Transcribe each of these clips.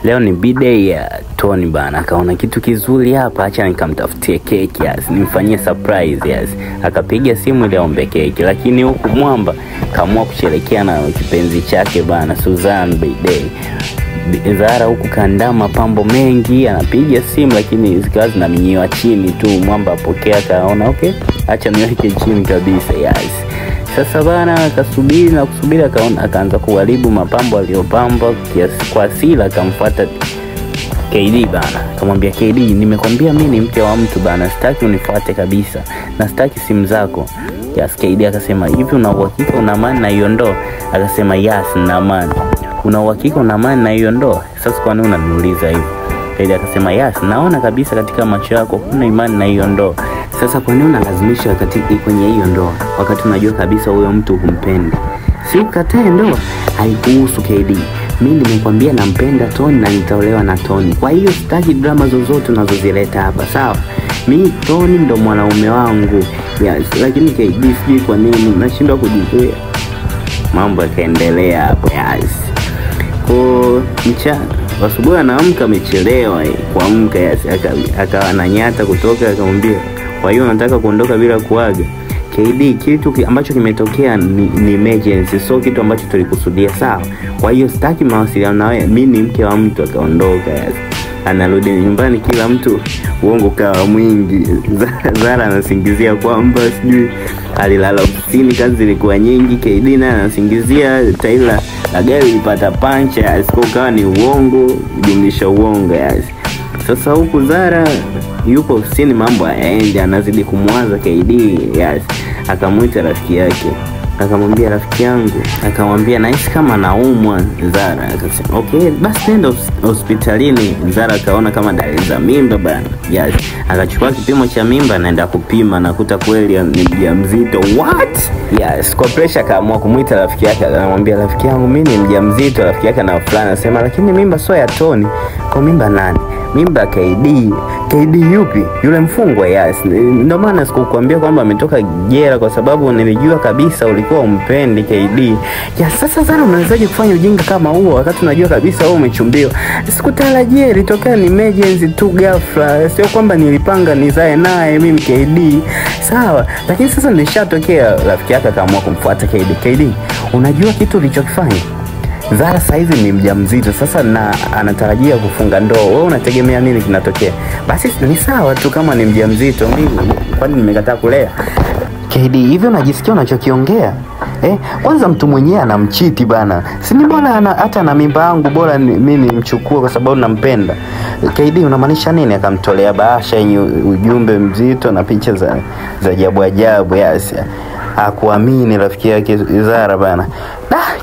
Leo ni birthday ya Tony bana. Akaona kitu kizuri hapa, acha nikamtafutie keki nimfanyie surprise Akapiga simu ili aombe keki, lakini huku mwamba kaamua kusherehekea na kipenzi chake bana, Suzan birthday. Zara huku kaandaa mapambo mengi, anapiga simu lakini zikawa zinamnyiwa chini tu. Mwamba apokea, kaona okay, acha niweke chini kabisa Sasa bana akasubiri akaanza kuharibu mapambo aliyopamba kwa asila. Akamfuata KD bana, akamwambia KD, nimekwambia mimi ni mke wa mtu bana, sitaki unifuate kabisa na sitaki simu zako. KD akasema, hivi una uhakika una amani na hiyo ndoa? Akasema yes, na amani. Una uhakika una amani na hiyo ndoa? Sasa kwa nini unaniuliza hivi? KD akasema yes, naona kabisa katika macho yako huna imani na hiyo ndoa. Sasa kwa nini unalazimisha kwenye hiyo ndoa wakati unajua kabisa huyo mtu humpendi? Si ukatae ndoa, haikuhusu KD. Mimi nimekwambia nampenda Tony na nitaolewa na Tony. Kwa hiyo sitaki drama zozote unazozileta hapa, sawa? Mimi Tony ndo mwanaume wangu. Lakini KD sijui kwa nini nashindwa kujizuia. Mambo yakaendelea hapo Kwa asubuhi anaamka amechelewa kuamka akawa ananyata kutoka. Akamwambia, kwa hiyo nataka kuondoka bila kuaga? KD, kitu ambacho kimetokea ni emergency, so kitu ambacho tulikusudia, sawa? Kwa hiyo sitaki mawasiliano na wewe, mimi ni mke wa mtu. Akaondoka Anarudi nyumbani, kila mtu uongo kawa mwingi. Zara anasingizia kwamba sijui alilala ofisini, kazi zilikuwa nyingi. KD naye anasingizia taila la gari lipata pancha. Kawa ni uongo jumlisha uongo Sasa huku Zara yupo ofisini, mambo hayaendi, anazidi kumwaza KD Akamuita rafiki yake, akamwambia, rafiki yangu, akamwambia nahisi kama naumwa. Zara akasema okay, basi nenda hospitalini. Zara akaona kama dalili za mimba bana. Akachukua kipimo cha mimba, naenda kupima, nakuta kweli ni mjamzito. What? Kwa pressure akaamua kumuita rafiki yake, akamwambia, rafiki yangu, mimi ni mjamzito. Rafiki yake na fulani anasema, lakini mimba sio ya Tony. Kwa mimba nani? Mimba KD. KD yupi? Yule mfungwa. Ndio maana sikukwambia kwamba ametoka jela, kwa sababu nilijua kabisa ulikuwa umpendi KD. Sasa Zara unawezaje kufanya ujinga kama huo wakati unajua kabisa wewe umechumbiwa? Sikutarajia, ilitokea ni emergency tu ghafla. Sio kwamba nilipanga nizae naye mimi KD. Sawa, lakini sasa nilishatokea. Rafiki yake akaamua kumfuata KD. KD, unajua kitu ulichokifanya? Zara saizi ni mjamzito sasa na anatarajia kufunga ndoa. Wewe unategemea nini kinatokea? Basi ni sawa tu kama ni mjamzito, mimi kwani nimekataa kulea? KD, hivyo unajisikia unachokiongea? Kwanza mtu mwenyewe anamchiti bana. Si ni bora hata na mimba yangu bora mimi nimchukue kwa sababu nampenda. KD, unamaanisha nini? Akamtolea bahasha yenye ujumbe mzito na picha za ajabu. Hakuamini rafiki yake Zara bana.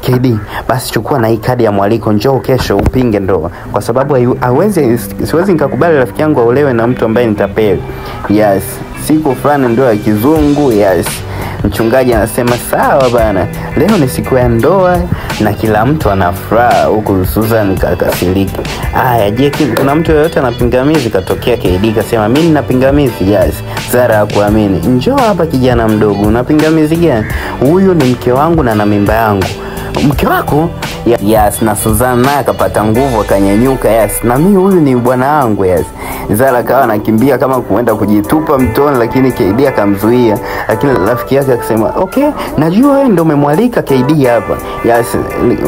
KD, basi chukua na hii kadi ya mwaliko, njoo kesho upinge ndoa, kwa sababu siwezi nikakubali rafiki yangu aolewe na mtu ambaye nitapeli. Siku fulani ndoa ya kizungu. Mchungaji anasema sawa bana, leo ni siku ya ndoa na kila mtu anafuraha, huku Susan kakasirika. Je, kuna mtu yoyote anapingamizi? Katokea KD kasema, mimi nina pingamizi. Zara hakuamini. Njoo hapa kijana mdogo, una pingamizi gani? Huyu ni mke wangu na mimba yangu. Mke wako? Na Susan naye akapata nguvu, akanyanyuka. Na mimi huyu ni bwana wangu. Zara kawa anakimbia kama kuenda kujitupa mtoni, lakini KD akamzuia. Lakini rafiki yake akasema, okay, najua wewe ndio umemwalika KD hapa.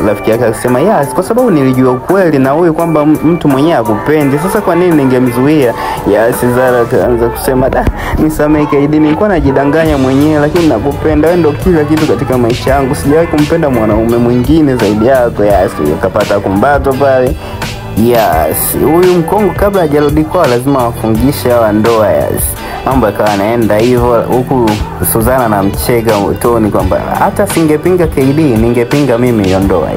Rafiki yake akasema, kwa sababu nilijua ukweli na huyu kwamba mtu mwenyewe akupendi. Sasa kwa nini ningemzuia? Zara akaanza kusema, nisamehe KD, nilikuwa najidanganya mwenyewe, lakini nakupenda. Wewe ndio kila kitu katika maisha yangu. Sijawahi kumpenda mwanaume mwingine zaidi yako. Akapata kumbato pale. Huyu mkongo kabla hajarudi kwa lazima wafungishe hawa ndoa. Mambo yakawa yanaenda hivyo, huku Suzana anamcheka Tony kwamba hata singepinga KD, ningepinga mimi hiyo ndoa.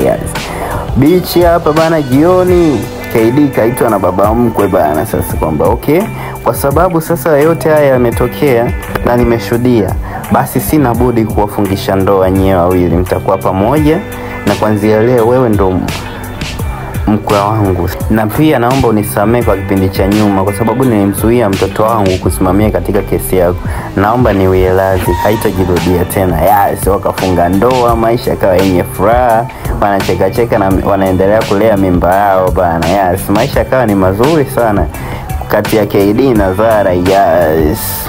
Bichi hapa bana, jioni KD kaitwa na baba mkwe bana. Sasa kwamba okay, kwa sababu sasa yote haya yametokea na nimeshuhudia, basi sina budi kuwafungisha ndoa nyewe wawili, mtakuwa pamoja na kuanzia leo wewe ndo mkwe wangu. Na pia naomba unisamehe kwa kipindi cha nyuma, kwa sababu nilimzuia mtoto wangu kusimamia katika kesi yako. Naomba niwie radhi, haitajirudia tena. Wakafunga ndoa, maisha yakawa yenye furaha. wanacheka cheka na wanaendelea kulea mimba yao bana. Yes, maisha kawa ni mazuri sana kati ya KD na Zara. Yes.